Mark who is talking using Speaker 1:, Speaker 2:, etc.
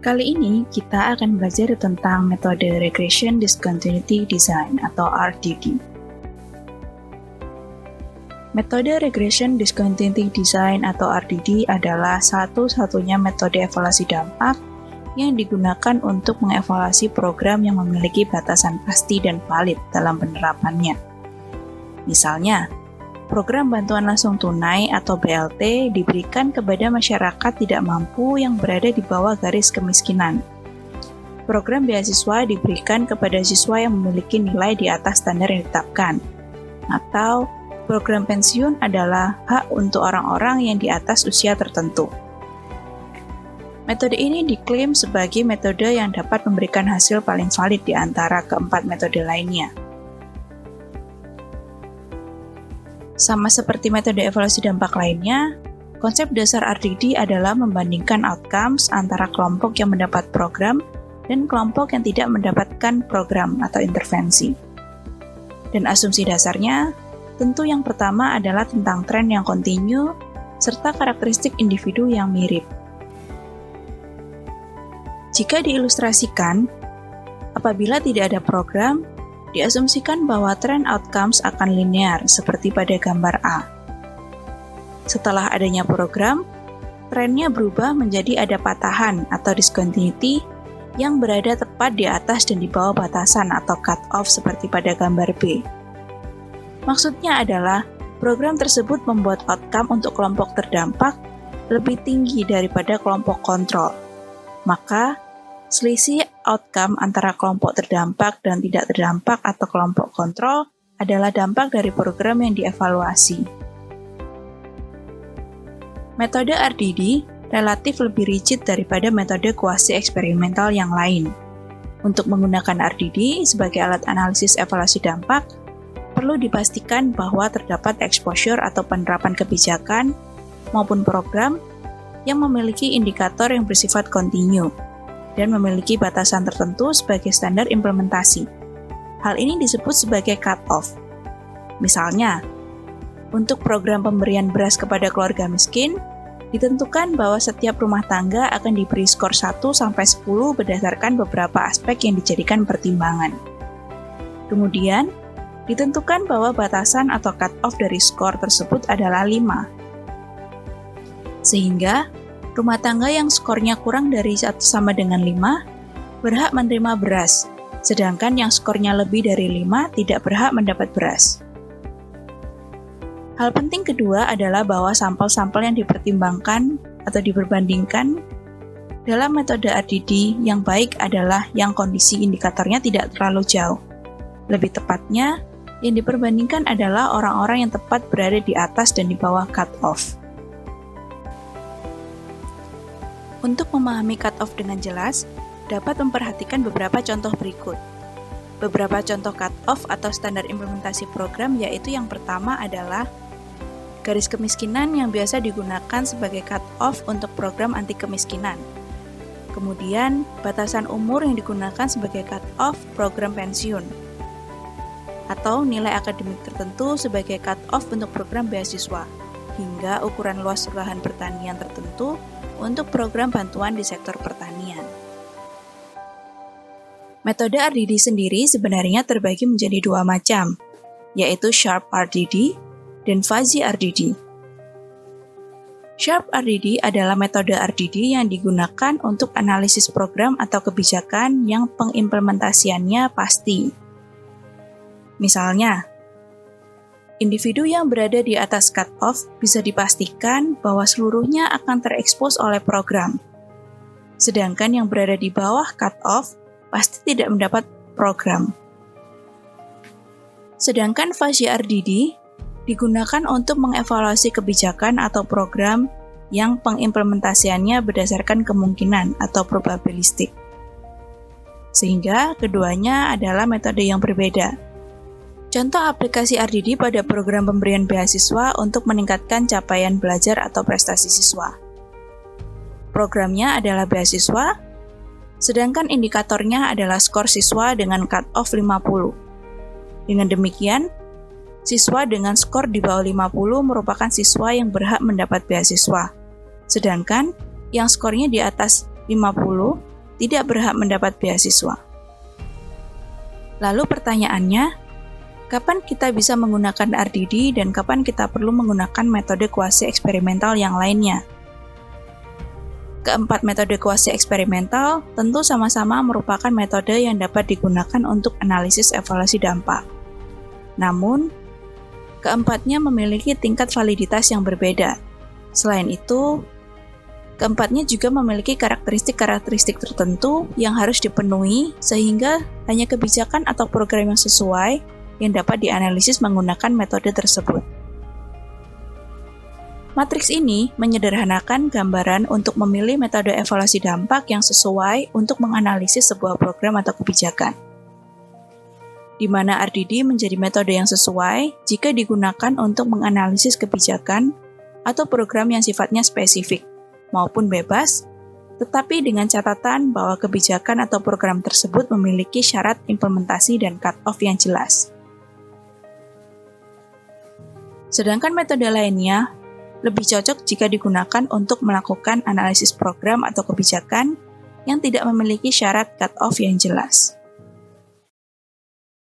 Speaker 1: Kali ini kita akan belajar tentang metode Regression Discontinuity Design atau RDD. Metode Regression Discontinuity Design atau RDD adalah satu-satunya metode evaluasi dampak yang digunakan untuk mengevaluasi program yang memiliki batasan pasti dan valid dalam penerapannya. Misalnya, program bantuan langsung tunai atau BLT diberikan kepada masyarakat tidak mampu yang berada di bawah garis kemiskinan. Program beasiswa diberikan kepada siswa yang memiliki nilai di atas standar yang ditetapkan. Atau program pensiun adalah hak untuk orang-orang yang di atas usia tertentu. Metode ini diklaim sebagai metode yang dapat memberikan hasil paling valid di antara keempat metode lainnya. Sama seperti metode evaluasi dampak lainnya, konsep dasar RDD adalah membandingkan outcomes antara kelompok yang mendapat program dan kelompok yang tidak mendapatkan program atau intervensi. Dan asumsi dasarnya, tentu yang pertama adalah tentang tren yang kontinu serta karakteristik individu yang mirip. Jika diilustrasikan, apabila tidak ada program, diasumsikan bahwa tren outcomes akan linear seperti pada gambar A. Setelah adanya program, trennya berubah menjadi ada patahan atau discontinuity yang berada tepat di atas dan di bawah batasan atau cut-off seperti pada gambar B. Maksudnya adalah program tersebut membuat outcome untuk kelompok terdampak lebih tinggi daripada kelompok kontrol. Maka, selisih outcome antara kelompok terdampak dan tidak terdampak atau kelompok kontrol adalah dampak dari program yang dievaluasi. Metode RDD relatif lebih rigid daripada metode kuasi eksperimental yang lain. Untuk menggunakan RDD sebagai alat analisis evaluasi dampak, perlu dipastikan bahwa terdapat exposure atau penerapan kebijakan maupun program yang memiliki indikator yang bersifat kontinu dan memiliki batasan tertentu sebagai standar implementasi. Hal ini disebut sebagai cut-off. Misalnya, untuk program pemberian beras kepada keluarga miskin, ditentukan bahwa setiap rumah tangga akan diberi skor 1-10 berdasarkan beberapa aspek yang dijadikan pertimbangan. Kemudian, ditentukan bahwa batasan atau cut-off dari skor tersebut adalah 5. Sehingga, rumah tangga yang skornya kurang dari 1 sama dengan 5 berhak menerima beras, sedangkan yang skornya lebih dari 5 tidak berhak mendapat beras. Hal penting kedua adalah bahwa sampel-sampel yang dipertimbangkan atau diperbandingkan dalam metode RDD yang baik adalah yang kondisi indikatornya tidak terlalu jauh. Lebih tepatnya, yang diperbandingkan adalah orang-orang yang tepat berada di atas dan di bawah cut-off. Untuk memahami cut-off dengan jelas, dapat memperhatikan beberapa contoh berikut. Beberapa contoh cut-off atau standar implementasi program yaitu yang pertama adalah garis kemiskinan yang biasa digunakan sebagai cut-off untuk program anti kemiskinan. Kemudian, batasan umur yang digunakan sebagai cut-off program pensiun. Atau nilai akademik tertentu sebagai cut-off untuk program beasiswa, hingga ukuran luas lahan pertanian tertentu untuk program bantuan di sektor pertanian. Metode RDD sendiri sebenarnya terbagi menjadi 2 macam, yaitu Sharp RDD dan Fuzzy RDD. Sharp RDD adalah metode RDD yang digunakan untuk analisis program atau kebijakan yang pengimplementasiannya pasti. Misalnya, individu yang berada di atas cut-off bisa dipastikan bahwa seluruhnya akan terekspos oleh program. Sedangkan yang berada di bawah cut-off pasti tidak mendapat program. Sedangkan Fuzzy RDD digunakan untuk mengevaluasi kebijakan atau program yang pengimplementasiannya berdasarkan kemungkinan atau probabilistik. Sehingga keduanya adalah metode yang berbeda. Contoh aplikasi RDD pada program pemberian beasiswa untuk meningkatkan capaian belajar atau prestasi siswa. Programnya adalah beasiswa, sedangkan indikatornya adalah skor siswa dengan cut-off 50. Dengan demikian, siswa dengan skor di bawah 50 merupakan siswa yang berhak mendapat beasiswa, sedangkan yang skornya di atas 50 tidak berhak mendapat beasiswa. Lalu pertanyaannya, kapan kita bisa menggunakan RDD dan kapan kita perlu menggunakan metode kuasi eksperimental yang lainnya? Keempat metode kuasi eksperimental tentu sama-sama merupakan metode yang dapat digunakan untuk analisis evaluasi dampak. Namun, keempatnya memiliki tingkat validitas yang berbeda. Selain itu, keempatnya juga memiliki karakteristik-karakteristik tertentu yang harus dipenuhi sehingga hanya kebijakan atau program yang sesuai yang dapat dianalisis menggunakan metode tersebut. Matriks ini menyederhanakan gambaran untuk memilih metode evaluasi dampak yang sesuai untuk menganalisis sebuah program atau kebijakan, di mana RDD menjadi metode yang sesuai jika digunakan untuk menganalisis kebijakan atau program yang sifatnya spesifik maupun bebas, tetapi dengan catatan bahwa kebijakan atau program tersebut memiliki syarat implementasi dan cut-off yang jelas. Sedangkan metode lainnya lebih cocok jika digunakan untuk melakukan analisis program atau kebijakan yang tidak memiliki syarat cut-off yang jelas.